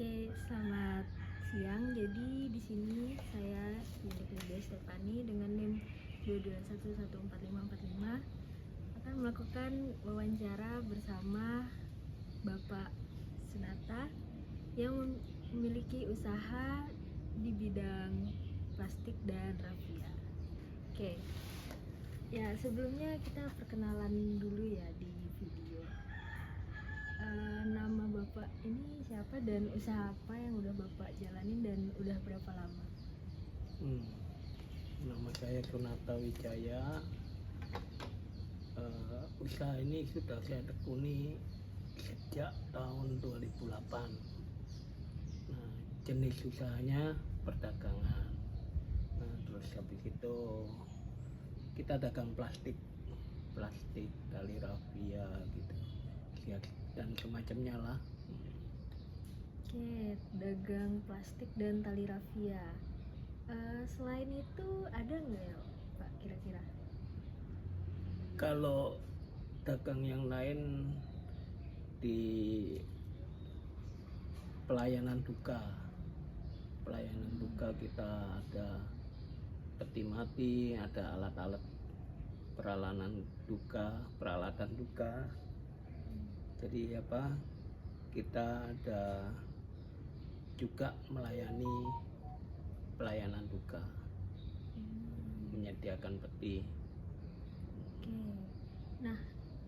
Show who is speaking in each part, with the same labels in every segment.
Speaker 1: Oke, selamat siang. Jadi di sini saya Yulia Stefani dengan NIM 221144545 akan melakukan wawancara bersama Bapak Sunata yang memiliki usaha di bidang plastik dan rafia. Oke. Ya, sebelumnya kita perkenalan dulu ya di video. Nama Bapak ini siapa dan usaha apa yang udah Bapak jalanin dan udah berapa lama?
Speaker 2: Nama saya Sunata Wijaya. Usaha ini sudah saya tekuni sejak tahun 2008. Nah, jenis usahanya perdagangan. Nah, terus habis itu kita dagang plastik, tali rafia gitu, ya, dan semacamnya lah.
Speaker 1: Oke, dagang plastik dan tali rafia. Selain itu ada nggak ya Pak kira-kira?
Speaker 2: Kalau dagang yang lain di pelayanan duka kita ada peti mati, ada alat-alat peralatan duka. Jadi kita ada juga melayani pelayanan duka, menyediakan peti.
Speaker 1: Oke. Nah,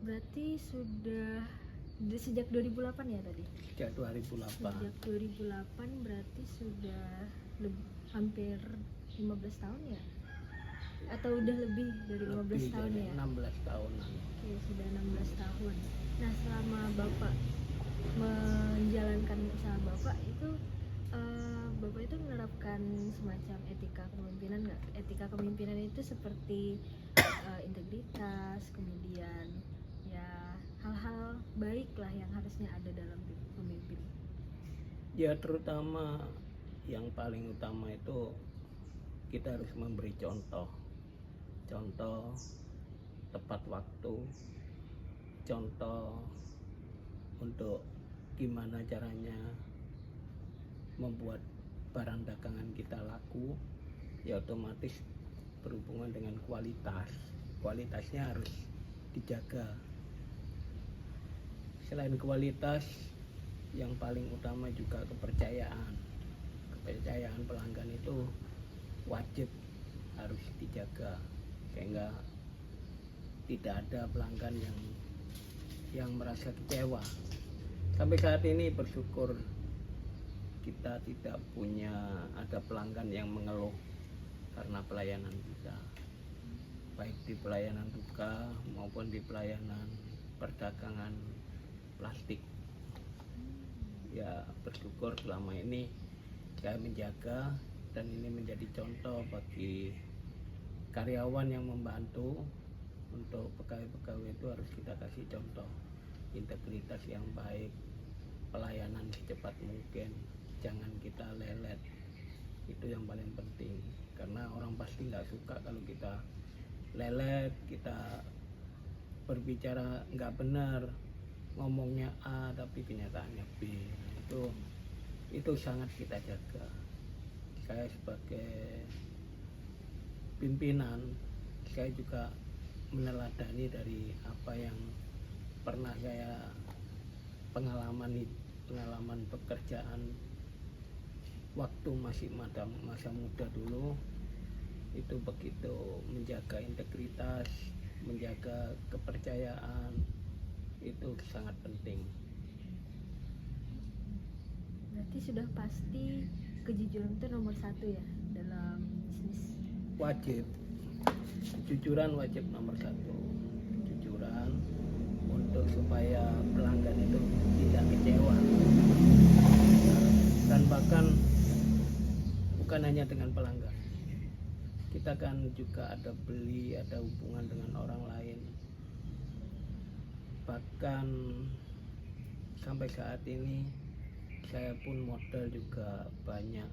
Speaker 1: berarti sudah sejak 2008 ya tadi?
Speaker 2: Sejak 2008.
Speaker 1: Sejak 2008 berarti sudah hampir 15 tahun ya? Atau udah lebih dari 15 tahun ya?
Speaker 2: 16 tahunan.
Speaker 1: Oke, sudah 16 tahun. Nah, selama Bapak menjalankan usaha Bapak itu Bapak itu menerapkan semacam etika kepemimpinan nggak? Etika kepemimpinan itu seperti integritas, kemudian ya hal-hal baik lah yang harusnya ada dalam pemimpin.
Speaker 2: Ya, terutama yang paling utama itu kita harus memberi contoh tepat waktu, contoh untuk gimana caranya membuat barang dagangan kita laku. Ya, otomatis berhubungan dengan kualitasnya harus dijaga. Selain kualitas, yang paling utama juga kepercayaan pelanggan itu wajib harus dijaga, sehingga tidak ada pelanggan yang merasa kecewa. Sampai saat ini bersyukur kita tidak punya ada pelanggan yang mengeluh karena pelayanan kita, baik di pelayanan duka maupun di pelayanan perdagangan plastik. Ya, bersyukur selama ini saya menjaga, dan ini menjadi contoh bagi karyawan yang membantu. Untuk pegawai-pegawai itu harus kita kasih contoh integritas yang baik, pelayanan secepat mungkin, jangan kita lelet. Itu yang paling penting, karena orang pasti nggak suka kalau kita lelet, kita berbicara nggak benar, ngomongnya A tapi kenyataannya B. Itu sangat kita jaga. Saya sebagai pimpinan, saya juga meneladani dari apa yang pernah saya pengalaman pekerjaan waktu masih masa muda dulu. Itu begitu menjaga integritas, menjaga kepercayaan, itu sangat penting.
Speaker 1: Berarti sudah pasti kejujuran itu nomor satu ya dalam bisnis.
Speaker 2: Wajib, kejujuran wajib nomor satu. Kejujuran untuk supaya pelanggan itu tidak kecewa. Dan bahkan bukan hanya dengan pelanggan, kita kan juga ada hubungan dengan orang lain. Bahkan sampai saat ini saya pun modal juga banyak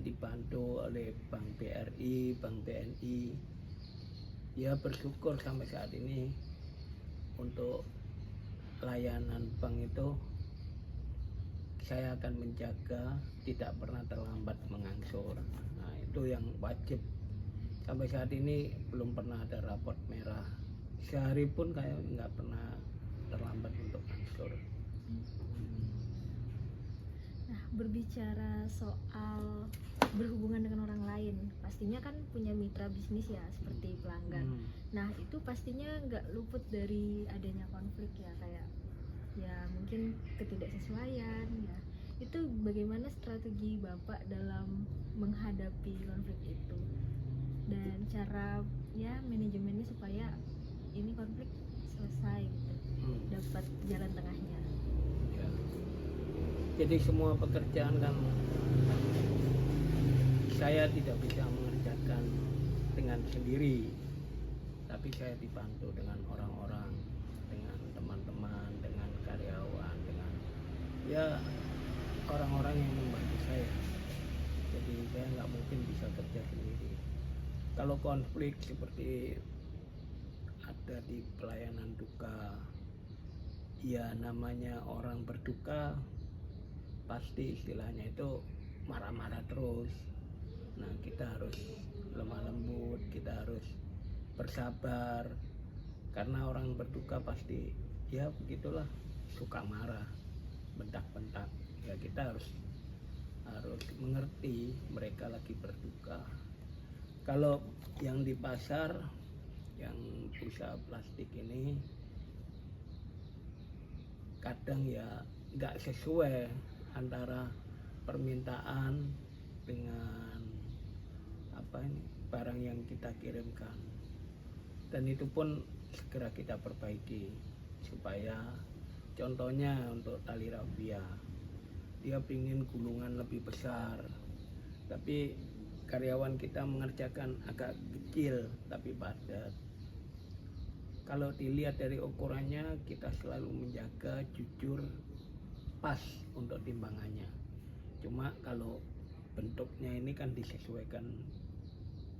Speaker 2: dibantu oleh Bank BRI, Bank BNI. Ya, bersyukur sampai saat ini untuk layanan bank itu saya akan menjaga tidak pernah terlambat mengangsur. Nah, itu yang wajib. Sampai saat ini belum pernah ada raport merah. Sehari pun kayak nggak pernah terlambat untuk angsur.
Speaker 1: Nah, berbicara soal berhubungan dengan orang lain, pastinya kan punya mitra bisnis ya, seperti pelanggan. Nah, itu pastinya nggak luput dari adanya konflik ya, kayak ya mungkin ketidaksesuaian ya. Itu bagaimana strategi Bapak dalam menghadapi konflik itu? Dan cara ya manajemennya supaya ini konflik selesai gitu, dapat jalan tengahnya.
Speaker 2: Ya. Jadi semua pekerjaan kan saya tidak bisa mengerjakan dengan sendiri, tapi saya dibantu dengan orang-orang, dengan teman-teman, dengan karyawan, dengan ya orang-orang yang membantu saya. Jadi saya nggak mungkin bisa kerja sendiri. Kalau konflik seperti ada di pelayanan duka, ya namanya orang berduka pasti istilahnya itu marah-marah terus. Nah, kita harus lemah lembut, kita harus bersabar, karena orang berduka pasti ya begitulah, suka marah, bentak-bentak. Ya kita harus mengerti mereka lagi berduka. Kalau yang di pasar, yang usaha plastik ini kadang ya nggak sesuai antara permintaan dengan barang yang kita kirimkan, dan itu pun segera kita perbaiki supaya contohnya untuk tali rafia dia pingin gulungan lebih besar, tapi karyawan kita mengerjakan agak kecil tapi padat. Kalau dilihat dari ukurannya, kita selalu menjaga jujur pas untuk timbangannya. Cuma kalau bentuknya ini kan disesuaikan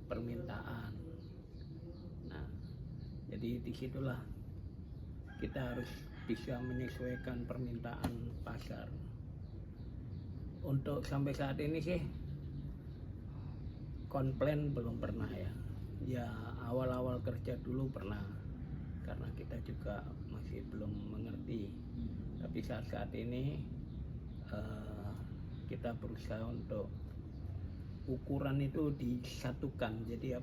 Speaker 2: permintaan. Nah, jadi disitulah kita harus bisa menyesuaikan permintaan pasar. Untuk sampai saat ini sih komplain belum pernah ya. Ya awal-awal kerja dulu pernah, karena kita juga masih belum mengerti. Tapi saat ini kita berusaha untuk ukuran itu disatukan. Jadi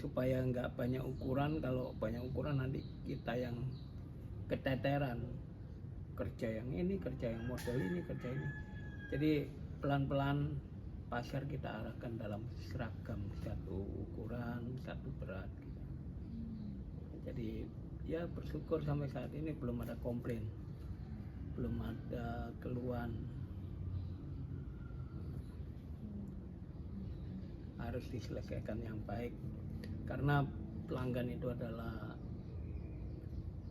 Speaker 2: supaya nggak banyak ukuran. Kalau banyak ukuran nanti kita yang keteteran, kerja yang ini, kerja yang model ini, kerja ini. Jadi pelan-pelan pasar kita arahkan dalam seragam, satu ukuran, satu berat gitu. Jadi ya bersyukur sampai saat ini belum ada komplain, belum ada keluhan. Harus diselesaikan yang baik, karena pelanggan itu adalah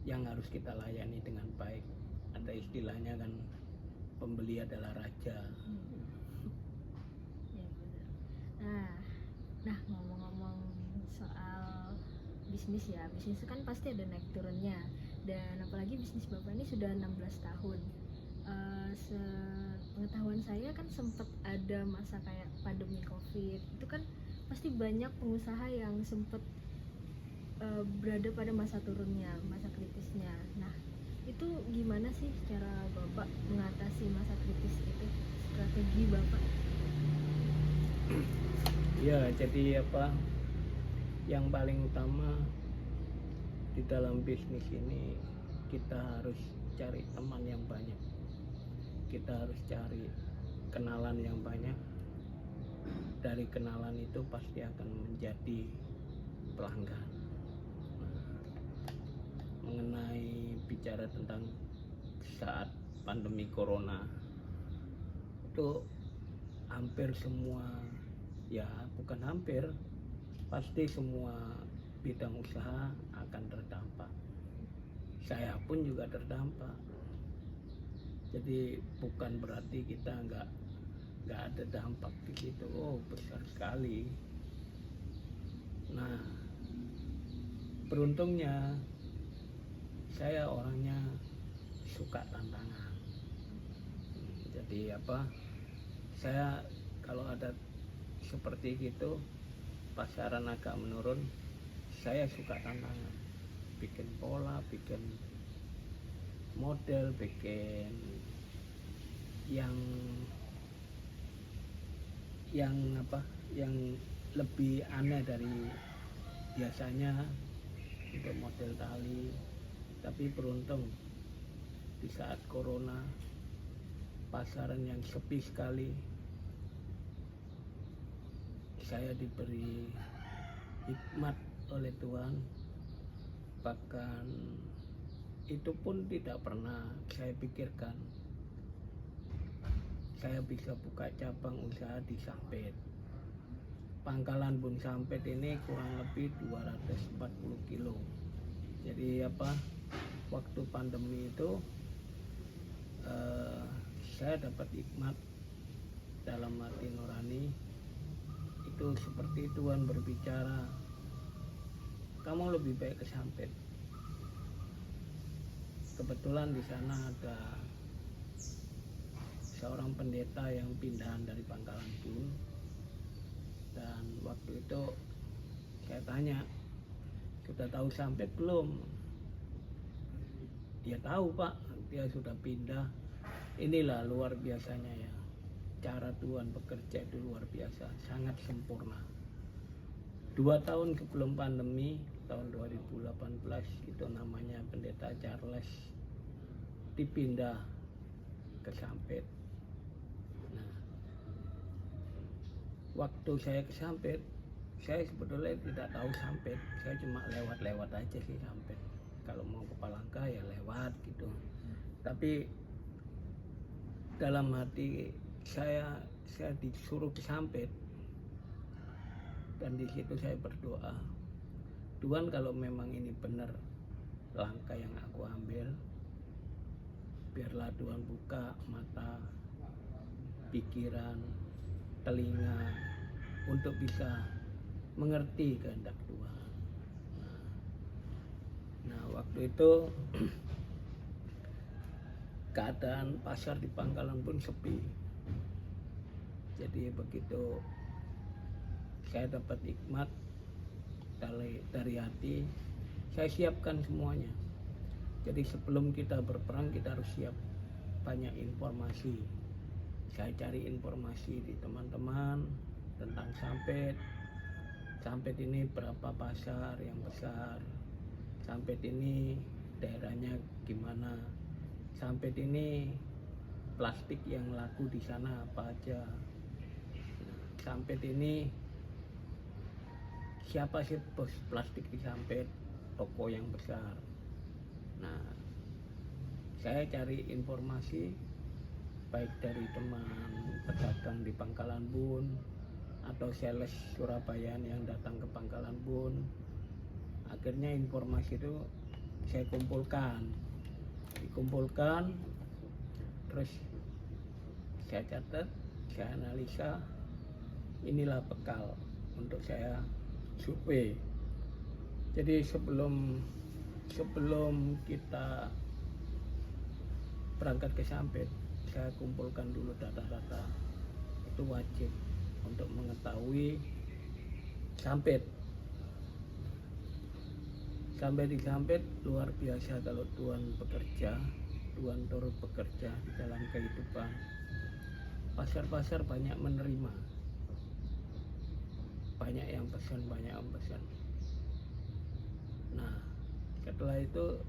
Speaker 2: yang harus kita layani dengan baik. Ada istilahnya kan, pembeli adalah raja.
Speaker 1: Ya, benar. Nah ngomong-ngomong soal bisnis ya, bisnis kan pasti ada naik turunnya, dan apalagi bisnis Bapak ini sudah 16 tahun. Sepengetahuan saya kan sempat ada masa kayak pandemi COVID, itu kan pasti banyak pengusaha yang sempat berada pada masa turunnya, masa kritisnya. Nah, itu gimana sih cara Bapak mengatasi masa kritis itu, strategi Bapak?
Speaker 2: Ya, jadi yang paling utama di dalam bisnis ini, kita harus cari teman yang banyak, kita harus cari kenalan yang banyak. Dari kenalan itu pasti akan menjadi pelanggan. Mengenai bicara tentang saat pandemi corona, itu hampir semua, ya bukan hampir, pasti semua bidang usaha akan terdampak. Saya pun juga terdampak. Jadi bukan berarti kita nggak ada dampak di situ. Oh, besar sekali. Nah, beruntungnya saya orangnya suka tantangan. Jadi saya kalau ada seperti gitu, pasaran agak menurun, saya suka tantangan, bikin pola, bikin model, bikin yang yang lebih aneh dari biasanya untuk model tali. Tapi beruntung di saat corona, pasaran yang sepi sekali, saya diberi hikmat oleh Tuhan. Bahkan itu pun tidak pernah saya pikirkan saya bisa buka cabang usaha di Sampit. Pangkalan Bun Sampit ini kurang lebih 240 kilo. Jadi waktu pandemi itu saya dapat hikmat dalam hati nurani. Itu seperti Tuhan berbicara, kamu lebih baik ke Sampit. Kebetulan di sana ada seorang pendeta yang pindahan dari Pangkalan Bun, dan waktu itu saya tanya, sudah tahu Sampit belum? Dia tahu Pak, dia sudah pindah. Inilah luar biasanya ya, cara Tuhan bekerja itu luar biasa, sangat sempurna. 2 tahun sebelum pandemi, tahun 2018, itu namanya pendeta Charles dipindah ke Sampit. Nah, waktu saya ke Sampit, saya sebetulnya tidak tahu Sampit, saya cuma lewat-lewat aja sih Sampit. Kalau mau ke Palangka ya lewat gitu. Tapi dalam hati saya disuruh ke Sampit, dan di situ saya berdoa, Tuhan kalau memang ini benar langkah yang aku ambil, biarlah Tuhan buka mata, pikiran, telinga untuk bisa mengerti kehendak Tuhan. Nah, waktu itu keadaan pasar di Pangkalan pun sepi. Jadi begitu saya dapat hikmat dari hati, saya siapkan semuanya. Jadi sebelum kita berperang, kita harus siap banyak informasi. Saya cari informasi di teman-teman tentang Sampit. Sampit ini berapa pasar yang besar, Sampit ini daerahnya gimana, Sampit ini plastik yang laku di sana apa aja, Sampit ini siapa sih bos plastik di Sampit, toko yang besar. Nah, saya cari informasi baik dari teman pedagang di Pangkalan Bun atau sales Surabaya yang datang ke Pangkalan Bun. Akhirnya informasi itu saya dikumpulkan, terus saya catat, saya analisa. Inilah bekal untuk saya survei. Jadi sebelum kita berangkat ke Sampit, saya kumpulkan dulu data-data. Itu wajib untuk mengetahui Sampit. Sampai di Sampit luar biasa kalau Tuhan bekerja, Tuhan turut bekerja di dalam kehidupan. Pasar-pasar banyak menerima, banyak yang pesan. Nah, setelah itu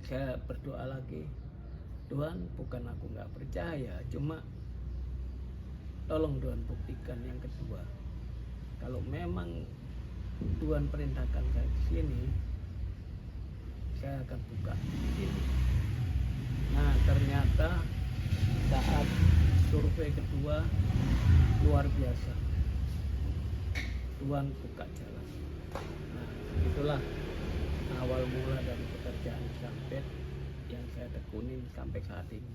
Speaker 2: saya berdoa lagi, Tuhan, bukan aku nggak percaya, cuma tolong Tuhan buktikan yang kedua. Kalau memang Tuhan perintahkan saya ke sini, saya akan buka di sini. Nah, ternyata saat survei kedua luar biasa, Tuhan buka jalan. Nah, itulah awal mula dari pekerjaan Sampit yang saya tekunin sampai saat ini.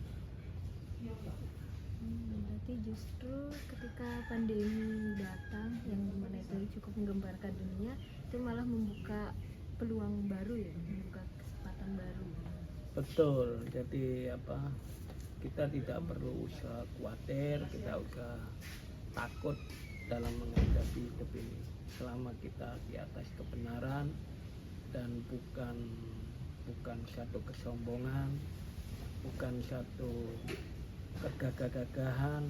Speaker 1: Berarti justru ketika pandemi datang yang dimana itu cukup menggemparkan dunia, itu malah membuka peluang baru ya, membuka kesempatan baru.
Speaker 2: Betul. Jadi kita tidak perlu usah khawatir, kita usah takut dalam menghadapi hidup ini. Selama kita di atas kebenaran dan bukan satu kesombongan, bukan satu kegagah-gagahan,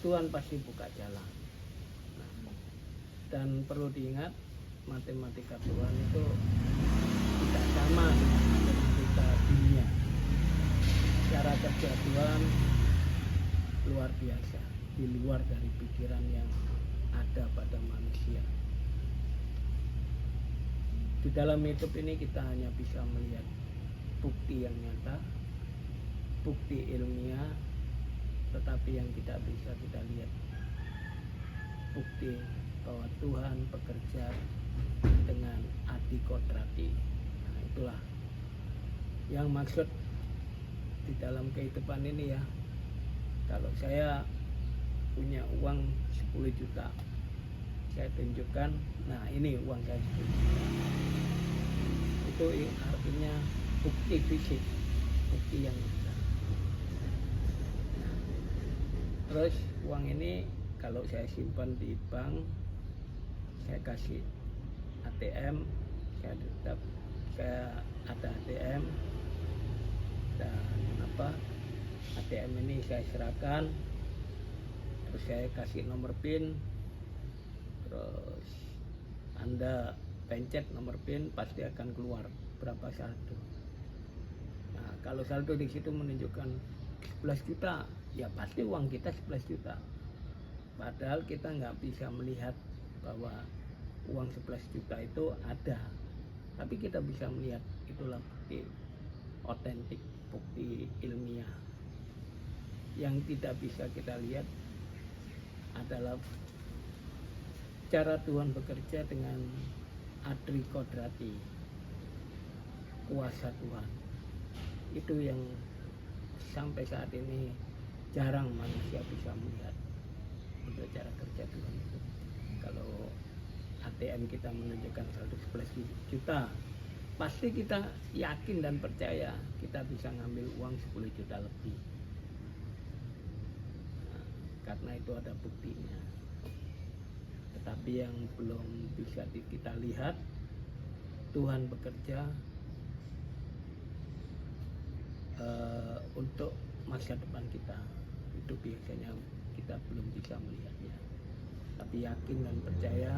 Speaker 2: Tuhan pasti buka jalan. Dan perlu diingat, matematika Tuhan itu tidak sama dengan matematika dunia. Cara kerja Tuhan luar biasa, di luar dari pikiran yang ada pada manusia. Di dalam hidup ini kita hanya bisa melihat bukti yang nyata, bukti ilmiah, tetapi yang tidak bisa kita lihat bukti bahwa Tuhan bekerja dengan adi kodrati. Nah, itulah yang maksud di dalam kehidupan ini ya. Kalau saya punya uang 10 juta, saya tunjukkan, nah ini uang saya 10 juta. Itu artinya bukti fisik, bukti yang nyata. Nah, terus uang ini kalau saya simpan di bank, saya kasih ATM, saya ada ATM, dan ATM ini saya serahkan, terus saya kasih nomor PIN, terus Anda pencet nomor PIN, pasti akan keluar berapa saldo. Nah, kalau saldo di situ menunjukkan 11 juta, ya pasti uang kita 11 juta. Padahal kita nggak bisa melihat bahwa uang 11 juta itu ada, tapi kita bisa melihat itulah bukti otentik, bukti ilmiah. Yang tidak bisa kita lihat adalah cara Tuhan bekerja dengan adri kodrati, kuasa Tuhan. Itu yang sampai saat ini jarang manusia bisa melihat untuk cara kerja Tuhan itu. Kalau ATM kita menunjukkan 111 juta, pasti kita yakin dan percaya kita bisa ngambil uang 10 juta lebih. Nah, karena itu ada buktinya. Tetapi yang belum bisa kita lihat, Tuhan bekerja untuk masa depan kita. Itu biasanya kita belum bisa melihatnya. Tapi yakin dan percaya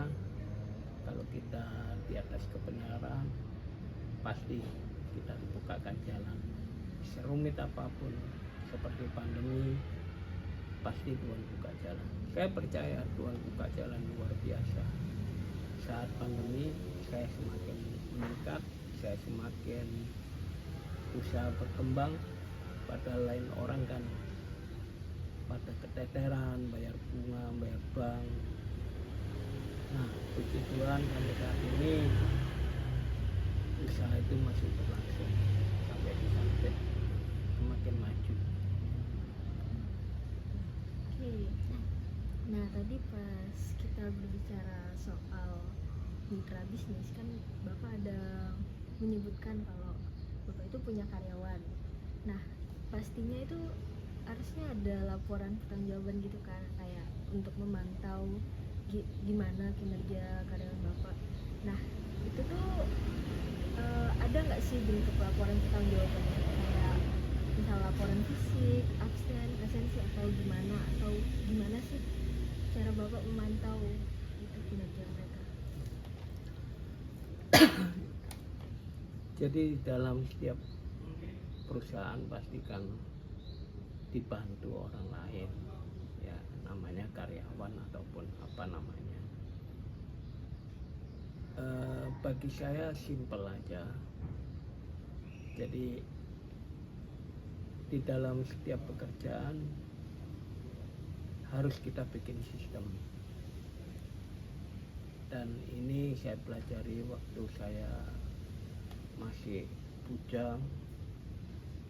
Speaker 2: kalau kita di atas kebenaran, pasti kita dibukakan jalan. Serumit apapun seperti pandemi, pasti Tuhan buka jalan. Saya percaya Tuhan buka jalan luar biasa. Saat pandemi saya semakin meningkat, saya semakin usaha berkembang. Padahal lain orang kan pada keteteran, bayar bunga, bayar bank. Nah, puji Tuhan sampai saat ini usaha itu masih berlangsung sampai semakin maju.
Speaker 1: Oke. Nah, tadi pas kita berbicara soal mitra bisnis, kan Bapak ada menyebutkan kalau Bapak itu punya karyawan. Nah, pastinya itu harusnya ada laporan pertanggungjawaban gitu kan, kayak untuk memantau gimana kinerja karyawan Bapak. Nah, itu tuh ada nggak sih bentuk laporan pertanggungjawabannya, kayak misal laporan fisik, absen, absensi, atau gimana sih cara Bapak memantau itu kinerja mereka?
Speaker 2: Jadi dalam setiap perusahaan pastikan dibantu orang lain, ya namanya karyawan ataupun apa namanya. Bagi saya simpel aja. Jadi di dalam setiap pekerjaan harus kita bikin sistem. Dan ini saya pelajari waktu saya masih bujang,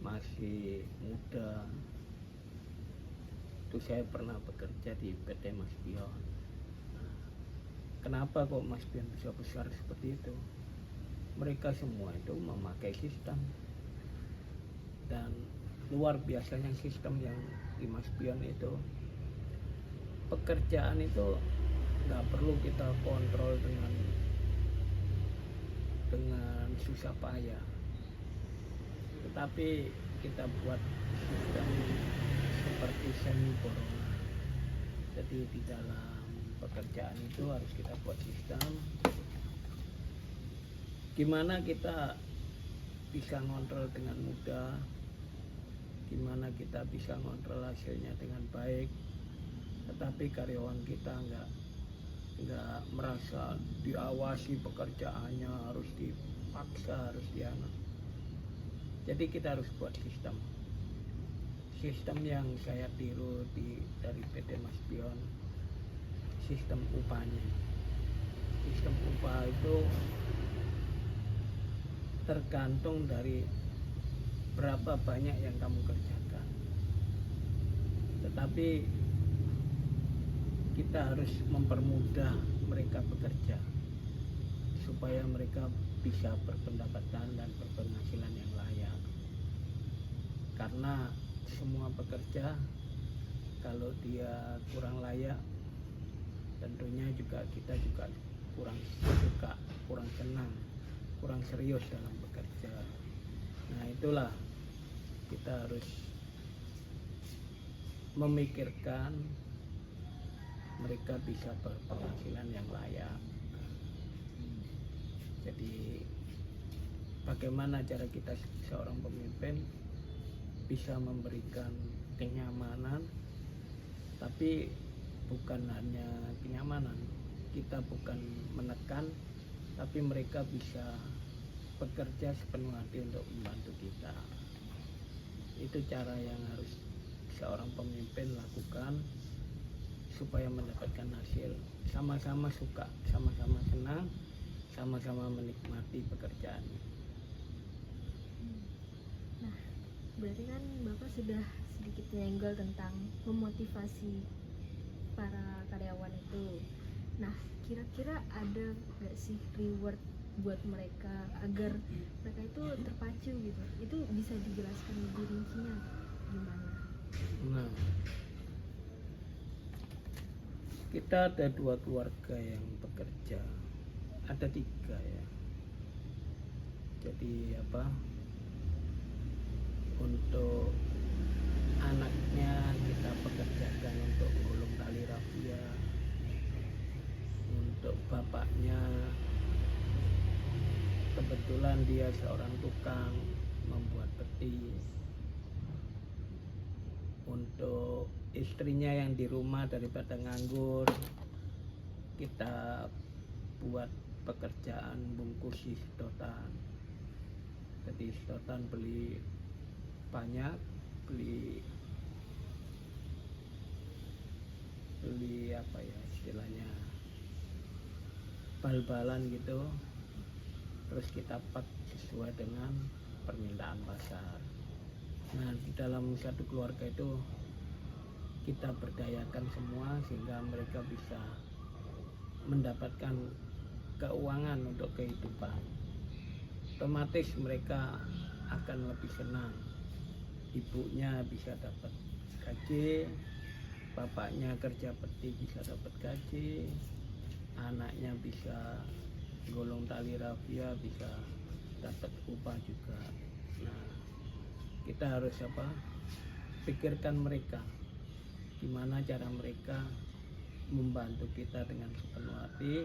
Speaker 2: masih muda. Itu saya pernah bekerja di PT Mas Pion. Kenapa kok Mas Pion bisa besar seperti itu? Mereka semua itu memakai sistem. Dan luar biasanya sistem yang di Mas Pion itu, pekerjaan itu nggak perlu kita kontrol dengan susah payah, tetapi kita buat sistem seperti semi corona. Jadi di dalam pekerjaan itu harus kita buat sistem gimana kita bisa ngontrol dengan mudah, gimana kita bisa ngontrol hasilnya dengan baik, tetapi karyawan kita nggak merasa diawasi pekerjaannya, harus dipaksa, harus diana. Jadi kita harus buat sistem yang saya tiru dari PT Mas Pion, sistem upahnya. Sistem upah itu tergantung dari berapa banyak yang kamu kerjakan, tetapi kita harus mempermudah mereka bekerja supaya mereka bisa berpendapatan dan berpenghasilan yang layak. Karena semua pekerja kalau dia kurang layak, tentunya juga kita juga kurang suka, kurang senang, kurang serius dalam bekerja. Nah, itulah kita harus memikirkan mereka bisa berpenghasilan yang layak. Jadi bagaimana cara kita seorang pemimpin bisa memberikan kenyamanan, tapi bukan hanya kenyamanan, kita bukan menekan, tapi mereka bisa bekerja sepenuh hati untuk membantu kita. Itu cara yang harus seorang pemimpin lakukan supaya mendapatkan hasil. Sama-sama suka, sama-sama senang, sama-sama menikmati pekerjaannya.
Speaker 1: Nah, berarti kan Bapak sudah sedikit menyenggol tentang memotivasi para karyawan itu. Nah, kira-kira ada nggak sih reward buat mereka agar mereka itu terpacu gitu? Itu bisa dijelaskan lebih rincinya gimana?
Speaker 2: Nah, kita ada 2 keluarga yang bekerja, ada 3 ya. Jadi untuk anaknya kita pekerjakan untuk gulung tali rafia, untuk bapaknya kebetulan dia seorang tukang membuat peti, untuk istrinya yang di rumah daripada nganggur kita buat pekerjaan bungkus sedotan. Jadi sedotan beli banyak, beli apa ya istilahnya, bal-balan gitu, terus kita pack sesuai dengan permintaan pasar. Nah, di dalam satu keluarga itu kita berdayakan semua sehingga mereka bisa mendapatkan keuangan untuk kehidupan. Otomatis mereka akan lebih senang. Ibunya bisa dapat gaji, bapaknya kerja peti bisa dapat gaji, anaknya bisa golong tali rafia bisa dapat upah juga. Nah, kita harus pikirkan mereka, gimana cara mereka membantu kita dengan sepenuh hati,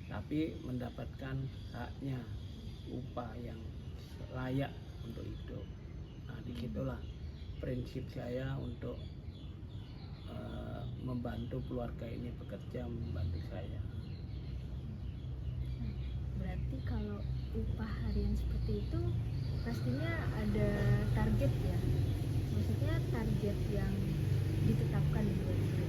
Speaker 2: tapi mendapatkan haknya, upah yang layak untuk hidup. Nah, disitulah prinsip saya untuk membantu keluarga ini bekerja, membantu saya.
Speaker 1: Berarti kalau upah harian seperti itu pastinya ada target ya, maksudnya target yang ditetapkan buat mereka.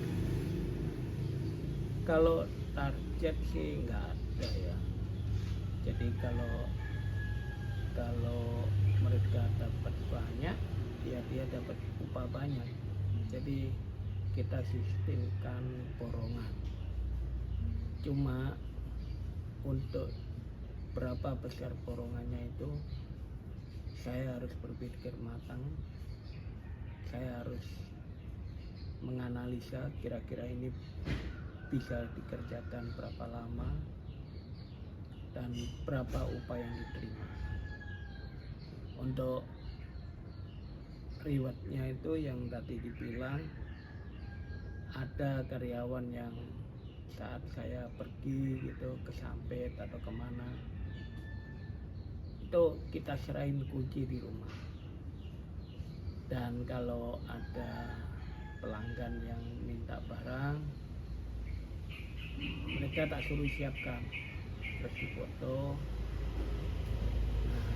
Speaker 2: Kalau target sih nggak ada ya. Jadi kalau mereka dapat banyak, ya dia dapat upah banyak. Jadi kita sistemkan borongan. Cuma untuk berapa besar borongannya itu saya harus berpikir matang, saya harus menganalisa kira-kira ini bisa dikerjakan berapa lama dan berapa upah yang diterima. Untuk rewardnya itu yang tadi dibilang, ada karyawan yang saat saya pergi gitu ke Sampit atau kemana, itu kita serahin kunci di rumah. Dan kalau ada pelanggan yang minta barang, mereka tak suruh siapkan, terus foto. Nah,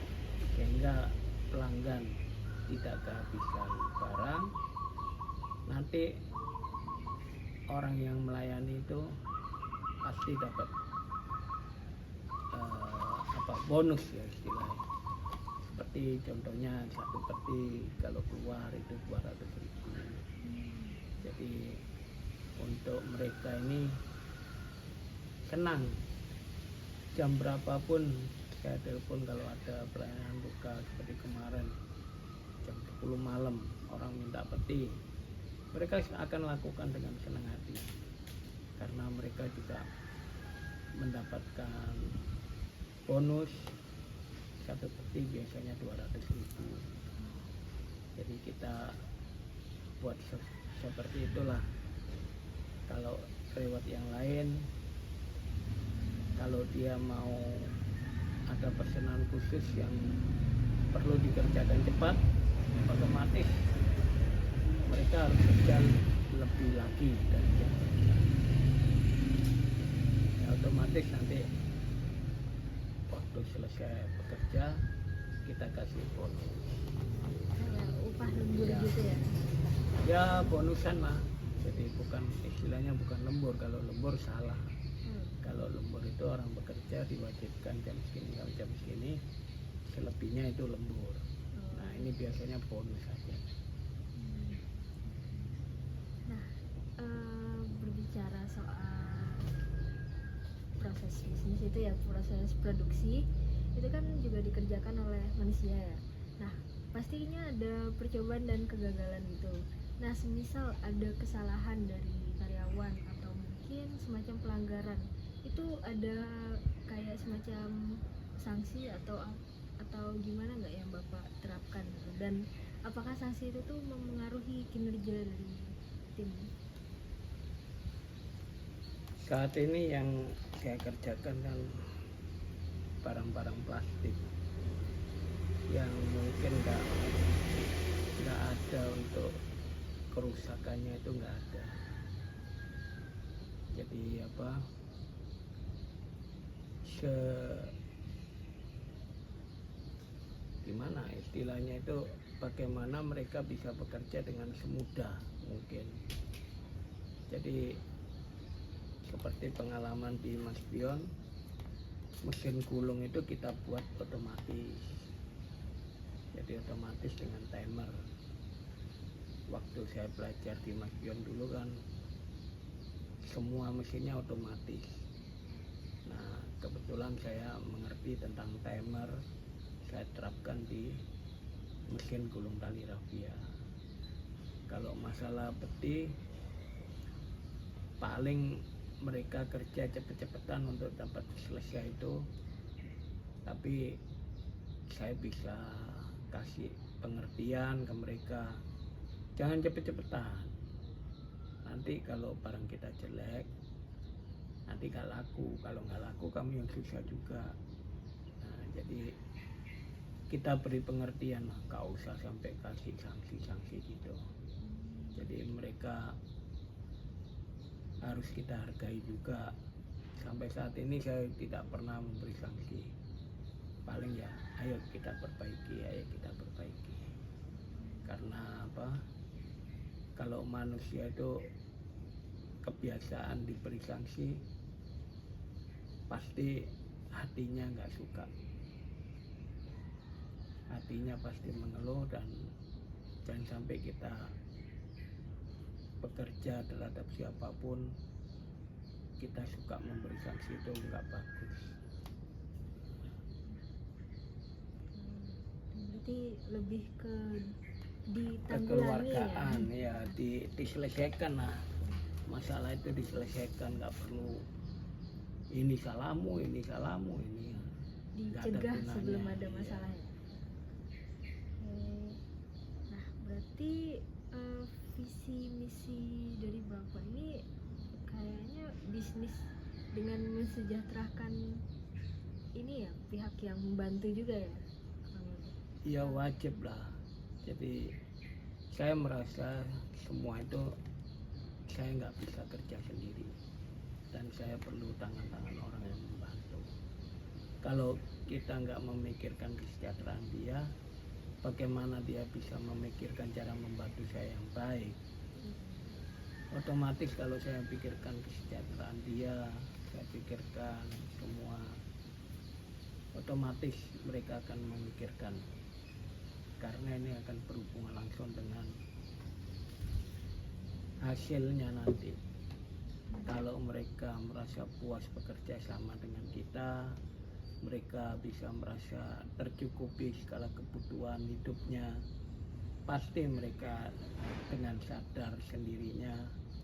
Speaker 2: sehingga pelanggan tidak kehabisan barang, nanti orang yang melayani itu pasti dapat bonus ya istilahnya. Seperti contohnya satu peti kalau keluar itu 200.000. Jadi untuk mereka ini senang, jam berapapun saya telepon kalau ada pelayanan buka. Seperti kemarin jam 10 malam orang minta peti, mereka akan lakukan dengan senang hati karena mereka juga mendapatkan bonus. Satu peti biasanya 200.000. Jadi kita buat seperti itulah. Kalau reward yang lain, kalau dia mau ada pesanan khusus yang perlu dikerjakan cepat, otomatis mereka harus kerja lebih lagi dari jam kerja. Ya, otomatis nanti waktu selesai bekerja kita kasih bonus.
Speaker 1: Kayak upah lembur
Speaker 2: Ya.
Speaker 1: gitu ya.
Speaker 2: Ya bonusan lah. Jadi bukan istilahnya bukan lembur. Kalau lembur salah. Kalau lembur itu orang bekerja diwajibkan jam segini sampai jam segini, selebihnya itu lembur. Nah ini biasanya bonus saja.
Speaker 1: Nah, berbicara soal proses bisnis itu ya, proses produksi itu kan juga dikerjakan oleh manusia ya. Nah, pastinya ada percobaan dan kegagalan gitu. Nah, semisal ada kesalahan dari karyawan atau mungkin semacam pelanggaran, itu ada kayak semacam sanksi atau gimana nggak yang Bapak terapkan gitu? Dan apakah sanksi itu tuh mempengaruhi kinerja dari tim?
Speaker 2: Saat ini yang saya kerjakan kan barang-barang plastik yang mungkin nggak ada untuk kerusakannya, itu nggak ada. Jadi gimana istilahnya itu, bagaimana mereka bisa bekerja dengan semudah mungkin. Jadi seperti pengalaman di Mas Pion, mesin gulung itu kita buat otomatis. Jadi otomatis dengan timer. Waktu saya belajar di Mas Pion dulu kan semua mesinnya otomatis. Nah kebetulan saya mengerti tentang timer, saya terapkan di mesin gulung tali rafia. Kalau masalah peti, paling mereka kerja cepet-cepetan untuk dapat selesai itu, tapi saya bisa kasih pengertian ke mereka, jangan cepet-cepetan, nanti kalau barang kita jelek nanti gak laku, kalau nggak laku kami yang susah juga. Nah, jadi kita beri pengertian, gak usah sampai kasih sanksi gitu. Jadi mereka harus kita hargai juga. Sampai saat ini saya tidak pernah memberi sanksi, paling ya ayo kita perbaiki. Karena kalau manusia itu kebiasaan diberi sanksi, pasti hatinya nggak suka, hatinya pasti mengeluh. Dan jangan sampai kita bekerja terhadap siapapun kita suka memberi sanksi, itu nggak bagus.
Speaker 1: berarti lebih ke ditanggulangi
Speaker 2: kekeluargaan
Speaker 1: ya.
Speaker 2: ya, diselesaikan lah, masalah itu diselesaikan, nggak perlu ini salahmu ini nggak ada
Speaker 1: Dicegah
Speaker 2: gunanya.
Speaker 1: sebelum ada
Speaker 2: Iya.
Speaker 1: masalahnya. Nah, berarti visi misi dari Bapak ini kayaknya bisnis dengan mensejahterakan ini ya, pihak yang membantu juga ya, Bang Odi?
Speaker 2: Ya wajib lah. Jadi saya merasa semua itu saya nggak bisa kerja sendiri, dan saya perlu tangan-tangan orang yang membantu. Kalau kita nggak memikirkan kesejahteraan dia, bagaimana dia bisa memikirkan cara membantu saya yang baik? Otomatis kalau saya pikirkan kesejahteraan dia, saya pikirkan semua, otomatis mereka akan memikirkan, karena ini akan berhubungan langsung dengan hasilnya nanti. Kalau mereka merasa puas bekerja sama dengan kita, mereka bisa merasa tercukupi segala kebutuhan hidupnya, pasti mereka dengan sadar sendirinya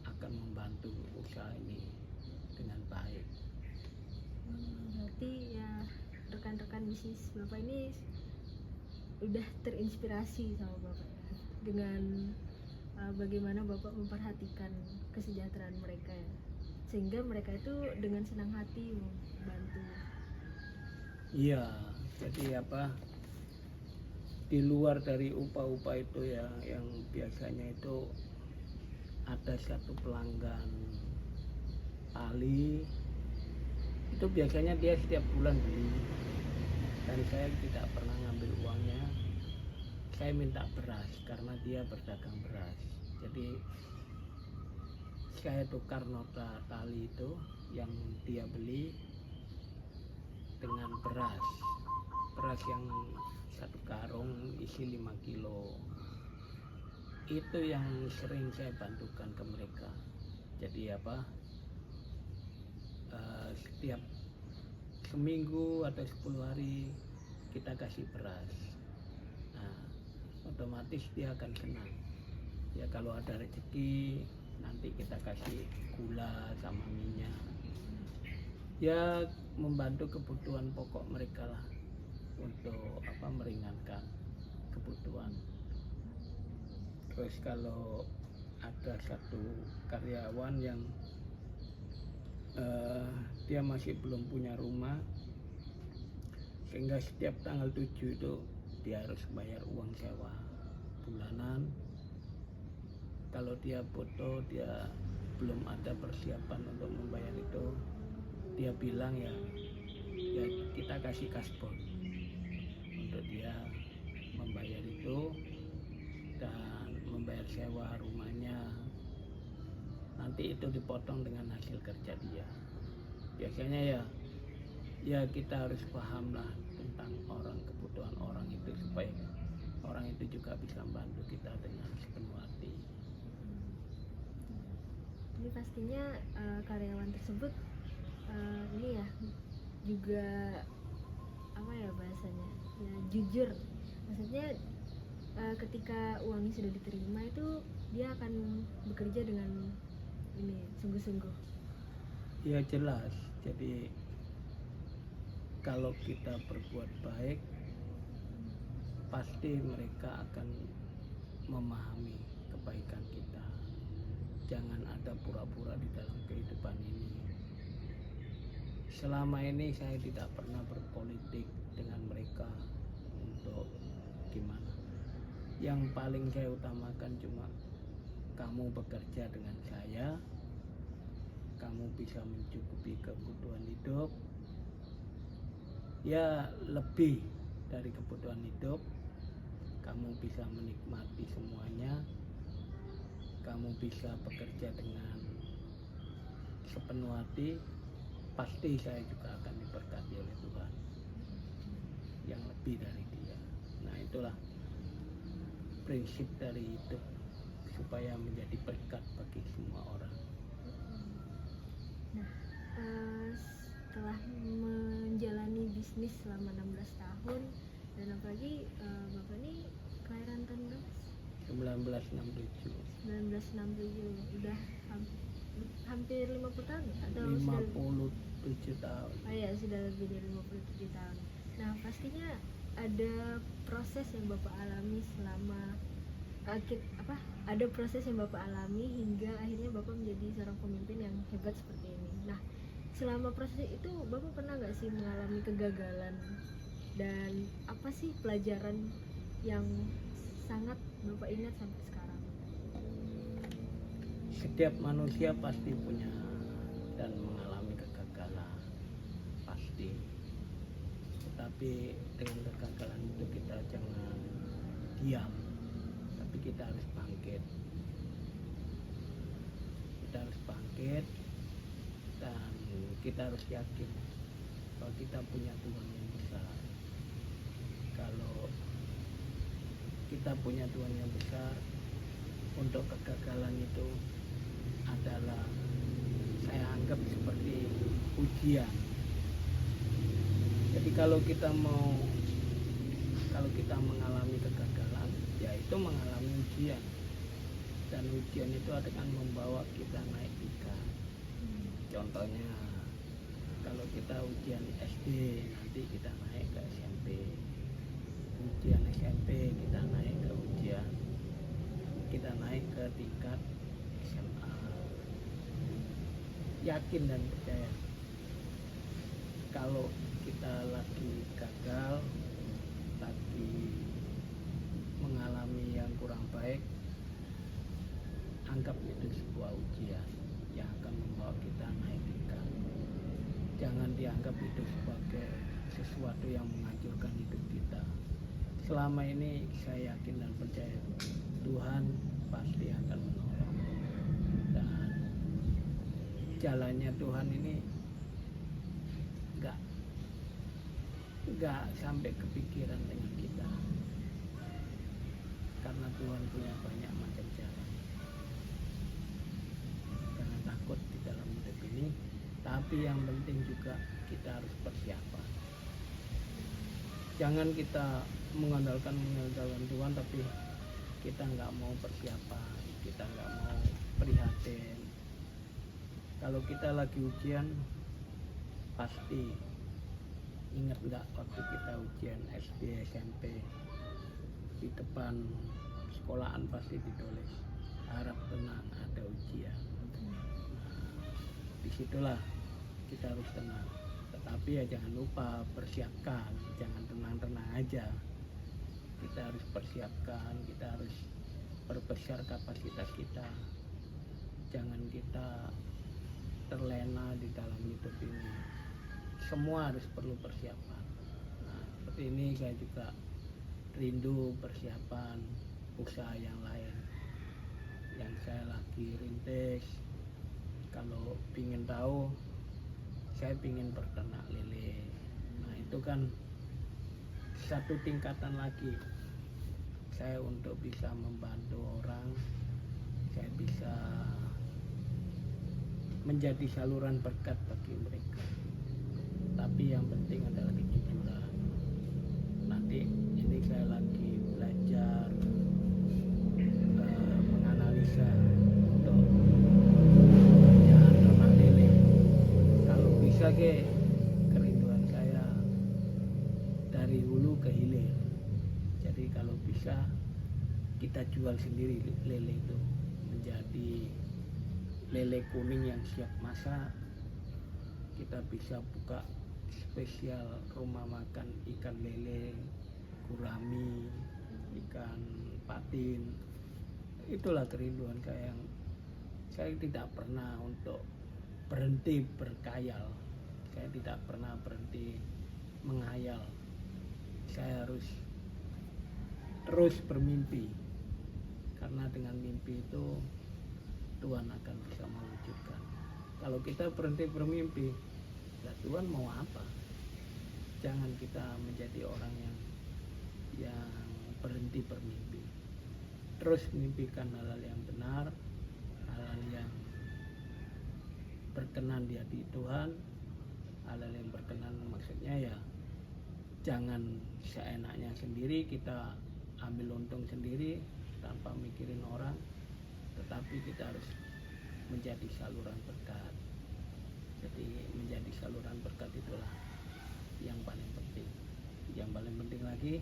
Speaker 2: akan membantu usaha ini dengan baik.
Speaker 1: Berarti ya rekan-rekan bisnis Bapak ini udah terinspirasi sama Bapak ya, dengan bagaimana Bapak memperhatikan kesejahteraan mereka ya, sehingga mereka itu dengan senang hati membantu.
Speaker 2: Iya, jadi di luar dari upah-upah itu ya, yang biasanya itu ada satu pelanggan Ali itu biasanya dia setiap bulan beli, dan saya tidak pernah ngambil uangnya. Saya minta beras karena dia berdagang beras, jadi saya tukar nota tali itu yang dia beli dengan beras yang satu karung isi 5 kilo. Itu yang sering saya bantukan ke mereka. Jadi setiap seminggu atau 10 hari kita kasih beras. Nah, otomatis dia akan senang ya. Kalau ada rezeki nanti kita kasih gula sama minyak ya, membantu kebutuhan pokok mereka lah, untuk meringankan kebutuhan. Terus kalau ada satu karyawan yang dia masih belum punya rumah, sehingga setiap tanggal 7 itu dia harus bayar uang sewa bulanan. Kalau dia foto, dia belum ada persiapan untuk membayar itu, dia bilang ya kita kasih kasbon untuk dia membayar itu dan membayar sewa rumahnya. Nanti itu dipotong dengan hasil kerja dia. Biasanya ya kita harus paham lah tentang orang, kebutuhan orang itu, supaya orang itu juga bisa membantu kita dengan sepenuh hati.
Speaker 1: Jadi pastinya karyawan tersebut ini ya juga apa ya bahasanya ya, jujur. Maksudnya ketika uangnya sudah diterima itu dia akan bekerja dengan ini sungguh-sungguh.
Speaker 2: Ya jelas. Jadi kalau kita berbuat baik, pasti mereka akan memahami kebaikan kita. Jangan ada pura-pura di dalam kehidupan ini. Selama ini saya tidak pernah berpolitik dengan mereka untuk gimana. Yang paling saya utamakan cuma kamu bekerja dengan saya, kamu bisa mencukupi kebutuhan hidup, ya lebih dari kebutuhan hidup, kamu bisa menikmati semuanya, kamu bisa bekerja dengan sepenuh hati, pasti saya juga akan diberkati oleh Tuhan yang lebih dari dia. Nah, itulah prinsip dari hidup, supaya menjadi berkat bagi semua orang.
Speaker 1: Nah, setelah menjalani bisnis selama 16 tahun dan apalagi Bapak
Speaker 2: 1967.
Speaker 1: 1967 udah hampir 50 tahun ya? Atau sudah
Speaker 2: 57 tahun.
Speaker 1: oh ya, sudah lebih dari 57 tahun. Nah, pastinya ada proses yang Bapak alami selama ada proses yang Bapak alami hingga akhirnya Bapak menjadi seorang pemimpin yang hebat seperti ini. Nah, selama proses itu Bapak pernah nggak sih mengalami kegagalan, dan apa sih pelajaran yang sangat Bapak ingat sampai sekarang?
Speaker 2: Setiap manusia pasti punya dan mengalami kegagalan, pasti. Tetapi dengan kegagalan itu kita jangan diam, tapi kita harus bangkit. Kita harus bangkit dan kita harus yakin bahwa kita punya Tuhan yang besar. Kalau kita punya Tuhan yang besar, untuk kegagalan itu adalah saya anggap seperti ujian. Jadi kalau kita mengalami kegagalan, ya itu mengalami ujian, dan ujian itu akan membawa kita naik tingkat. Contohnya kalau kita ujian SD, nanti kita naik ke SMP, ujian SMP kita naik ke tingkat SMA. Yakin dan percaya, kalau kita lagi gagal, lagi mengalami yang kurang baik, anggap itu sebuah ujian yang akan membawa kita naik tingkat. Jangan dianggap itu sebagai sesuatu yang menghancurkan hidup kita. Selama ini saya yakin dan percaya Tuhan pasti akan menolong, dan jalannya Tuhan ini nggak sampai kepikiran dengan kita, karena Tuhan punya banyak macam jalan. Jangan takut di dalam hidup ini, tapi yang penting juga kita harus persiapan. Jangan kita mengandalkan Tuhan tapi kita nggak mau persiapan, kita nggak mau prihatin. Kalau kita lagi ujian, pasti ingat nggak waktu kita ujian SD, SMP, di depan sekolahan pasti ditulis harap tenang, ada ujian. Disitulah kita harus tenang, tetapi ya jangan lupa persiapkan, jangan tenang-tenang aja. Kita harus persiapkan, kita harus perbesar kapasitas kita. Jangan kita terlena di dalam hidup ini. Semua harus perlu persiapan. Nah, seperti ini saya juga rindu persiapan usaha yang lain yang saya lagi rintis. Kalau ingin tahu, saya ingin berternak lele. Nah, itu kan satu tingkatan lagi saya untuk bisa membantu orang, saya bisa menjadi saluran berkat bagi mereka. Tapi yang penting adalah kejujuran. Nanti ini saya lagi belajar menganalisa untuk pekerjaan ternak lele. Kalau bisa kerinduan saya dari hulu ke hilir. Jadi kalau bisa kita jual sendiri lele itu menjadi lele kuning yang siap masak. Kita bisa buka spesial rumah makan ikan lele, gurami, ikan patin. Itulah kerinduan saya, yang saya tidak pernah untuk berhenti berkhayal. Saya tidak pernah berhenti menghayal. Saya harus terus bermimpi, karena dengan mimpi itu Tuhan akan bisa mewujudkan. Kalau kita berhenti bermimpi, ya Tuhan mau apa? Jangan kita menjadi orang yang berhenti bermimpi. Terus mimpikan hal-hal yang benar, hal-hal yang berkenan di hati Tuhan, hal-hal yang berkenan maksudnya ya jangan seenaknya sendiri, kita ambil untung sendiri, tanpa mikirin orang, tetapi kita harus menjadi saluran berkat. Jadi menjadi saluran berkat itulah yang paling penting. Yang paling penting lagi,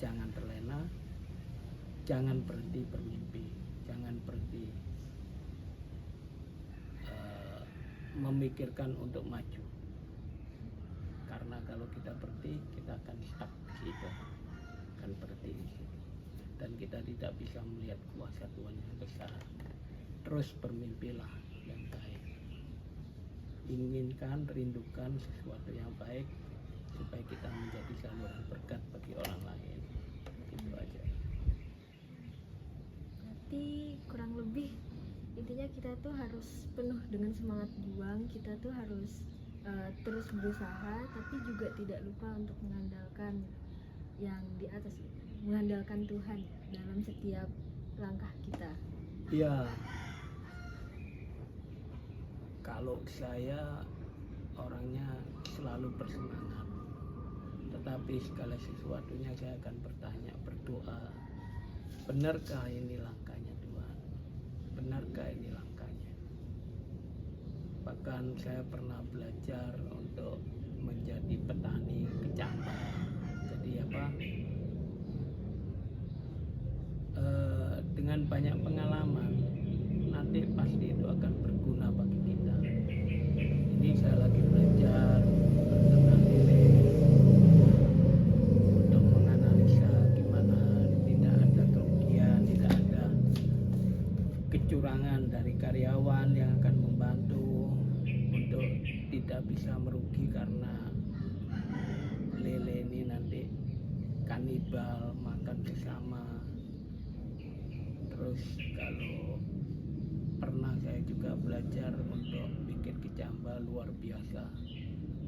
Speaker 2: jangan terlena, jangan berhenti bermimpi, jangan berhenti memikirkan untuk maju. Karena kalau kita berhenti, kita akan stuck di situ, akan berhenti di situ, dan kita tidak bisa melihat kuasa Tuhan yang besar. Terus bermimpilah yang baik, inginkan, rindukan sesuatu yang baik supaya kita menjadi saluran berkat bagi orang lain. Itu aja.
Speaker 1: Berarti kurang lebih intinya kita tuh harus penuh dengan semangat juang, kita tuh harus terus berusaha, tapi juga tidak lupa untuk mengandalkan yang di atas, mengandalkan Tuhan dalam setiap langkah kita.
Speaker 2: Ya, kalau saya orangnya selalu bersemangat, tetapi segala sesuatunya saya akan bertanya, berdoa, benarkah ini langkahnya Tuhan? Benarkah ini langkahnya? Bahkan saya pernah belajar untuk menjadi petani kecambah. Jadi dengan banyak pengalaman, nanti pasti itu akan berguna bagi kita. Ini saya lagi belajar tentang ini untuk menganalisa gimana tidak ada kerugian, tidak ada kecurangan dari karyawan yang akan membantu untuk tidak bisa merugi karena lele ini nanti kanibal, makan sesama. Terus kalau pernah saya juga belajar untuk bikin kecambah, luar biasa,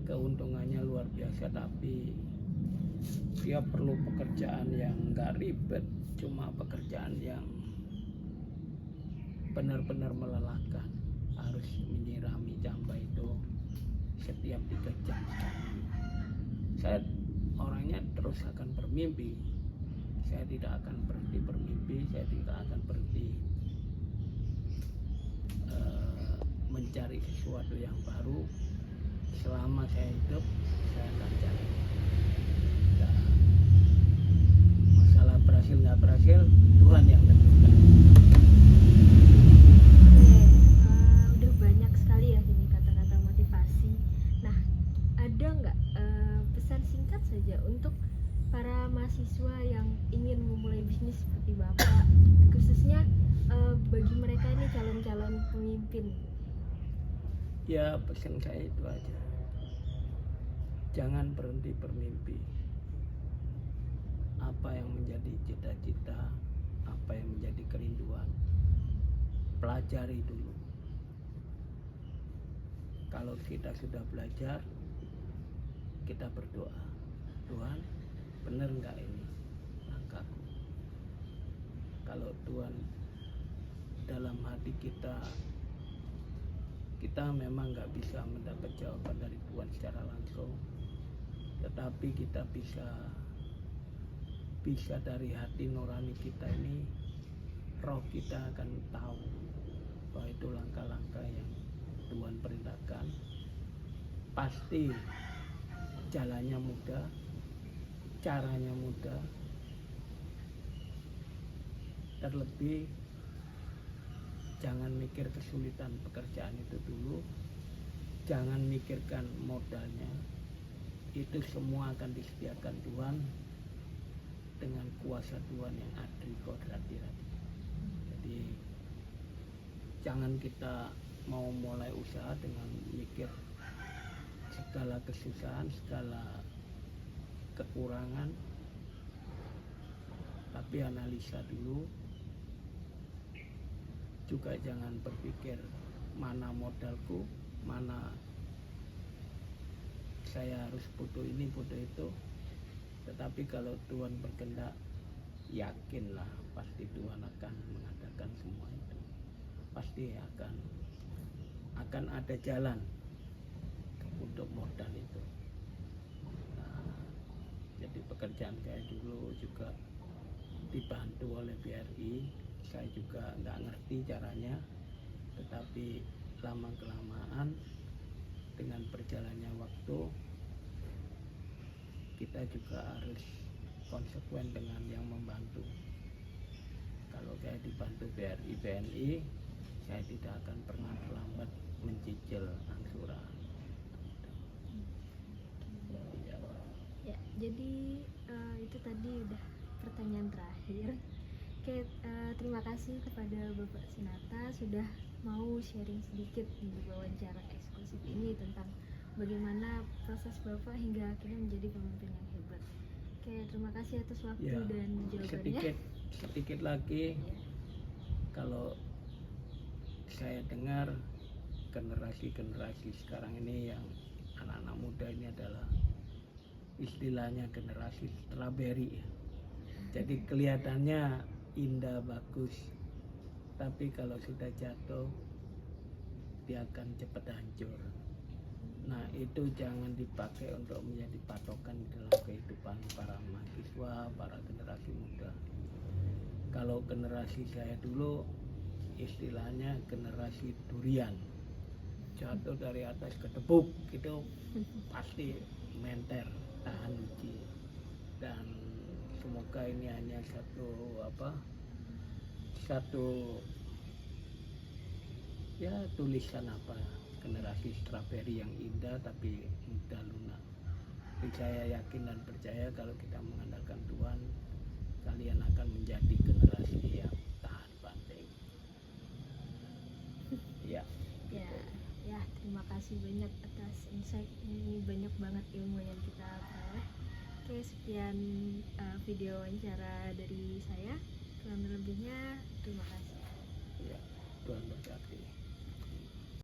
Speaker 2: keuntungannya luar biasa, tapi dia perlu pekerjaan yang nggak ribet, cuma pekerjaan yang benar-benar melelahkan. Harus menyirami jambah itu setiap 3 jam sekali. Saya orangnya terus akan bermimpi, saya tidak akan berhenti bermimpi, saya tidak akan berhenti mencari sesuatu yang baru. Selama saya hidup, saya akan cari. Nah, masalah berhasil nggak berhasil, Tuhan yang tentukan.
Speaker 1: Udah banyak sekali ya ini kata-kata motivasi. Nah, ada nggak pesan singkat saja untuk para mahasiswa yang ingin memulai bisnis seperti Bapak, khususnya bagi mereka ini calon-calon pemimpin?
Speaker 2: Ya, pesan saya itu aja, jangan berhenti bermimpi. Apa yang menjadi cita-cita, apa yang menjadi kerinduan, pelajari dulu. Kalau kita sudah belajar, kita berdoa, Tuhan, benar nggak ini langkahku? Kalau Tuhan dalam hati kita memang nggak bisa mendapat jawaban dari Tuhan secara langsung, tetapi kita bisa dari hati nurani kita ini, roh kita akan tahu bahwa itu langkah-langkah yang Tuhan perintahkan. Pasti jalannya mudah, caranya mudah, terlebih jangan mikir kesulitan pekerjaan itu dulu, jangan mikirkan modalnya, itu semua akan disediakan Tuhan dengan kuasa Tuhan yang adri kodrati. Jadi jangan kita mau mulai usaha dengan mikir segala kesusahan, segala kekurangan, tapi analisa dulu. Juga jangan berpikir mana modalku, mana saya harus butuh ini, butuh itu. Tetapi kalau Tuhan berkehendak, yakinlah pasti Tuhan akan mengadakan semua itu. Pasti akan ada jalan untuk modal itu. Nah, jadi pekerjaan saya dulu juga dibantu oleh BRI. Saya juga nggak ngerti caranya, tetapi lama kelamaan dengan berjalannya waktu kita juga harus konsekuen dengan yang membantu. Kalau saya dibantu BRI BNI, saya tidak akan pernah terlambat mencicil angsuran. Ya.
Speaker 1: Ya, jadi itu tadi udah pertanyaan terakhir. Oke, terima kasih kepada Bapak Sinata sudah mau sharing sedikit di wawancara eksklusif ini tentang bagaimana proses Bapak hingga akhirnya menjadi pemimpin yang hebat. Oke, terima kasih atas waktu
Speaker 2: Ya,
Speaker 1: dan jawabannya.
Speaker 2: sedikit lagi, kalau saya dengar generasi sekarang ini yang anak-anak muda ini adalah istilahnya generasi strawberry. Jadi kelihatannya indah bagus, tapi kalau sudah jatuh dia akan cepat hancur. Nah, itu jangan dipakai untuk menjadi patokan di dalam kehidupan para mahasiswa, para generasi muda. Kalau generasi saya dulu istilahnya generasi durian, jatuh dari atas ketepuk itu pasti menter, tahan uji. Dan semoga ini hanya satu ya tulisan generasi strawberry yang indah tapi mudah lunak. Tapi saya yakin dan percaya kalau kita mengandalkan Tuhan, kalian akan menjadi generasi yang tahan banting. Ya.
Speaker 1: Ya, terima kasih banyak atas insight ini, banyak banget ilmu yang kita peroleh. Oke, sekian video wawancara dari saya. Kurang lebihnya